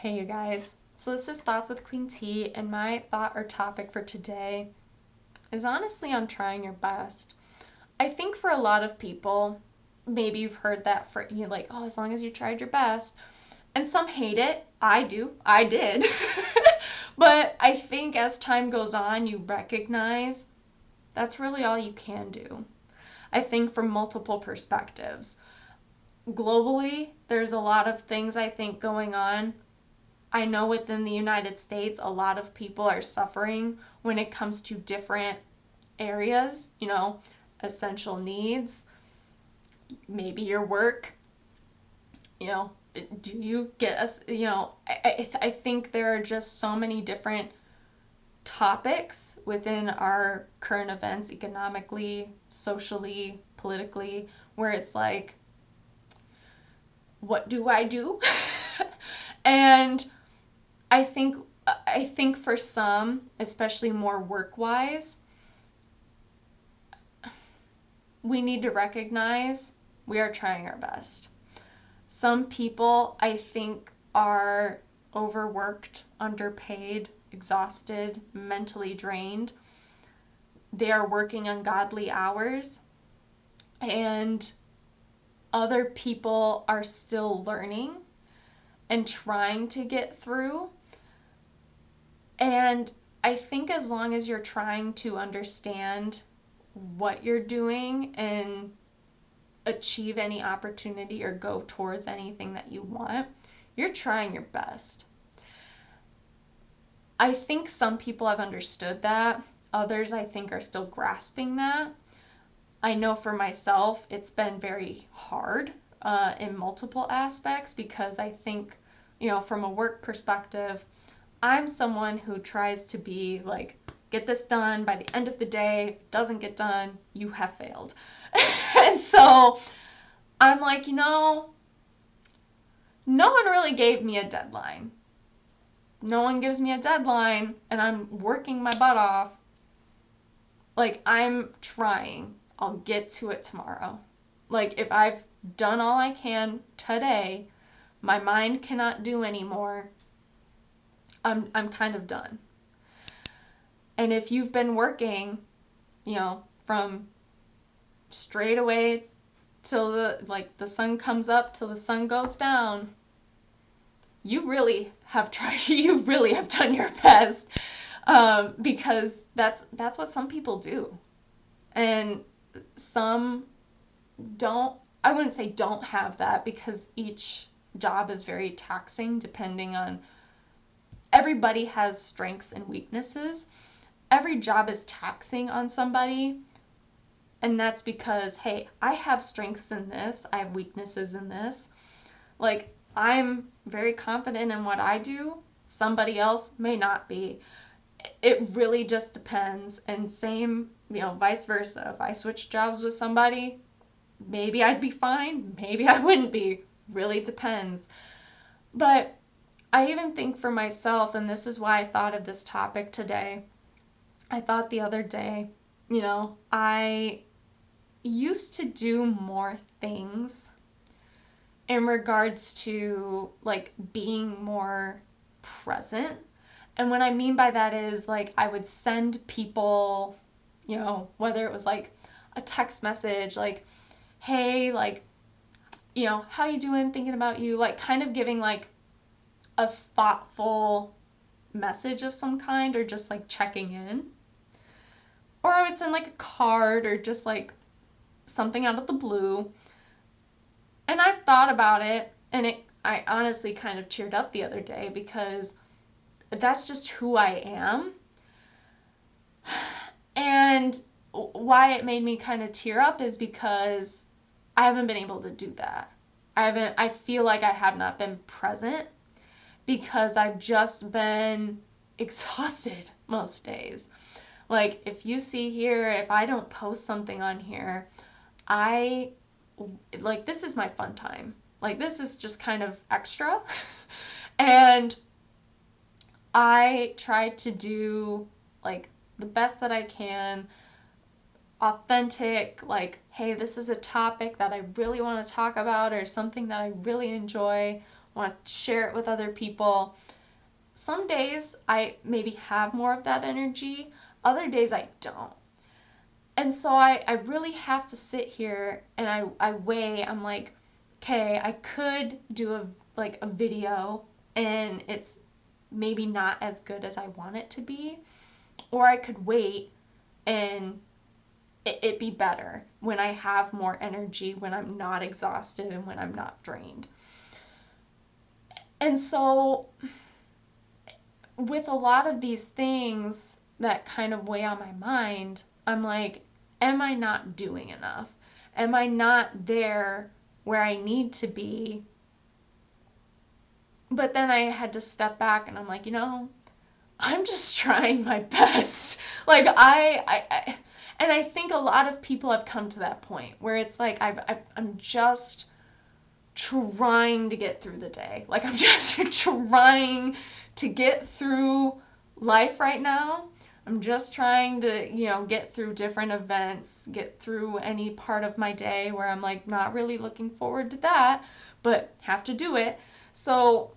Hey, you guys. So, this is Thoughts with Queen T, and my thought or topic for today is honestly on trying your best. I think for a lot of people, maybe you've heard that for you like, oh, as long as you tried your best. And some hate it. I do. I did. But I think as time goes on, you recognize that's really all you can do. I think from multiple perspectives. Globally, there's a lot of things I think going on. I know within the United States, a lot of people are suffering when it comes to different areas, essential needs, maybe your work, you know, do you get us, I think there are just so many different topics within our current events, economically, socially, politically, where it's like, what do I do? And I think I think for some, especially more work wise, we need to recognize we are trying our best. Some people, I think, are overworked, underpaid, exhausted, mentally drained. They are working ungodly hours, and other people are still learning and trying to get through. And I think as long as you're trying to understand what you're doing and achieve any opportunity or go towards anything that you want, you're trying your best. I think some people have understood that. Others, I think, are still grasping that. I know for myself, it's been very hard in multiple aspects because I think, from a work perspective, I'm someone who tries to be like, get this done by the end of the day. If it doesn't get done, you have failed. And so I'm like, no one really gave me a deadline. No one gives me a deadline, and I'm working my butt off. Like, I'm trying. I'll get to it tomorrow. Like, if I've done all I can today, my mind cannot do anymore. I'm kind of done. And if you've been working, from straight away till the sun comes up till the sun goes down, you really have tried. You really have done your best, because that's what some people do, and some don't. I wouldn't say don't have that because each job is very taxing depending on. Everybody has strengths and weaknesses. Every job is taxing on somebody. And that's because, hey, I have strengths in this, I have weaknesses in this. Like, I'm very confident in what I do. Somebody else may not be. It really just depends. And same, vice versa. If I switched jobs with somebody, maybe I'd be fine, maybe I wouldn't be. Really depends. But I even think for myself, and this is why I thought of this topic today. I thought the other day, I used to do more things in regards to like being more present. And what I mean by that is like I would send people, whether it was like a text message, like, hey, like, how you doing? Thinking about you, like kind of giving like a thoughtful message of some kind or just like checking in. Or I would send like a card or just like something out of the blue. And I've thought about it, and I honestly kind of cheered up the other day because that's just who I am. And why it made me kind of tear up is because I haven't been able to do that. I feel like I have not been present because I've just been exhausted most days. Like, if you see here, if I don't post something on here, this is my fun time. Like, this is just kind of extra. And I try to do, like, the best that I can, authentic, like, hey, this is a topic that I really want to talk about or something that I really enjoy, want to share it with other people. Some days I maybe have more of that energy, other days I don't. And so I really have to sit here and I weigh, I'm like, okay, I could do a video and it's maybe not as good as I want it to be, or I could wait and it be better when I have more energy, when I'm not exhausted and when I'm not drained. And so with a lot of these things that kind of weigh on my mind, I'm like, am I not doing enough? Am I not there where I need to be? But then I had to step back and I'm like, I'm just trying my best. Like and I think a lot of people have come to that point where it's like I'm just trying to get through the day. Like I'm just trying to get through life right now. I'm just trying to, get through different events, get through any part of my day where I'm like not really looking forward to that, but have to do it. So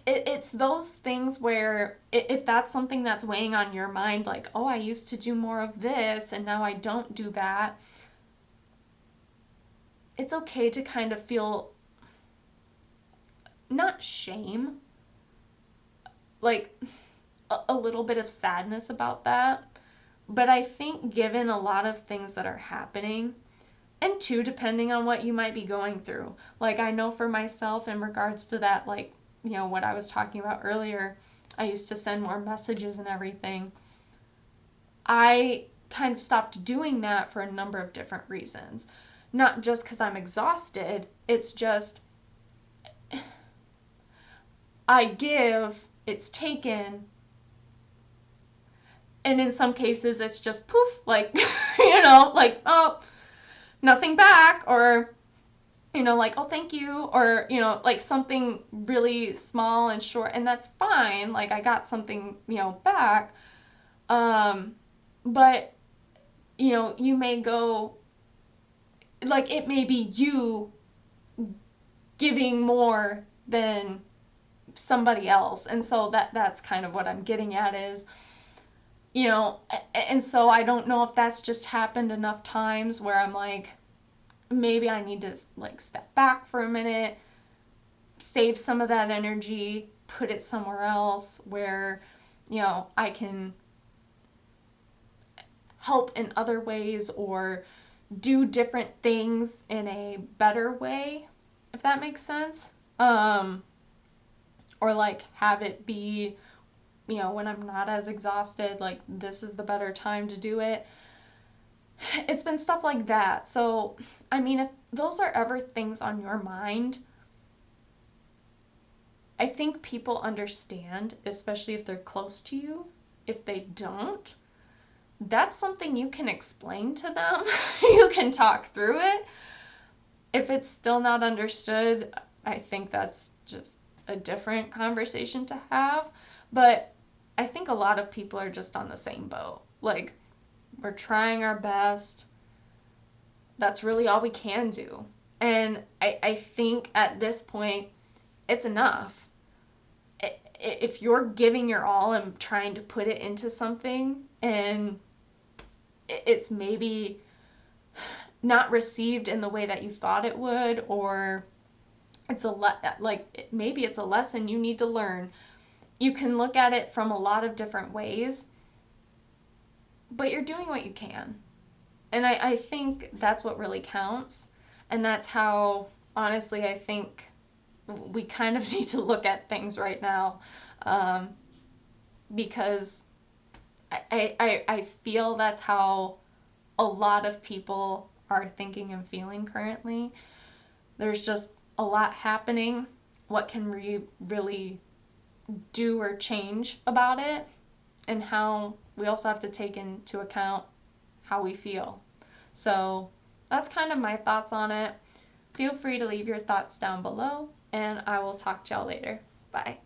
it's those things where if that's something that's weighing on your mind, like, oh, I used to do more of this and now I don't do that, it's okay to kind of feel not shame, like a little bit of sadness about that. But I think given a lot of things that are happening, and two, depending on what you might be going through. Like I know for myself in regards to that, like, what I was talking about earlier, I used to send more messages and everything. I kind of stopped doing that for a number of different reasons. Not just because I'm exhausted, it's just I give, it's taken, and in some cases it's just poof, like, like, oh, nothing back, or, like, oh, thank you, or, like something really small and short, and that's fine. Like, I got something, back. But, you may go, like, it may be you giving more than somebody else. And so that's kind of what I'm getting at is, and so I don't know if that's just happened enough times where I'm like, maybe I need to like step back for a minute, save some of that energy, put it somewhere else where, I can help in other ways or do different things in a better way, if that makes sense. Or like have it be, when I'm not as exhausted, like this is the better time to do it. It's been stuff like that. So, I mean, if those are ever things on your mind, I think people understand, especially if they're close to you. If they don't, that's something you can explain to them. You can talk through it. If it's still not understood, I think that's just a different conversation to have. But I think a lot of people are just on the same boat. Like, we're trying our best. That's really all we can do. And I think at this point, it's enough. If you're giving your all and trying to put it into something and it's maybe not received in the way that you thought it would, or it's maybe it's a lesson you need to learn. You can look at it from a lot of different ways, but you're doing what you can. And I think that's what really counts. And that's how, honestly, I think we kind of need to look at things right now. Because I feel that's how a lot of people are thinking and feeling currently. There's just a lot happening. What can we really do or change about it? And how we also have to take into account how we feel. So that's kind of my thoughts on it. Feel free to leave your thoughts down below, and I will talk to y'all later. Bye.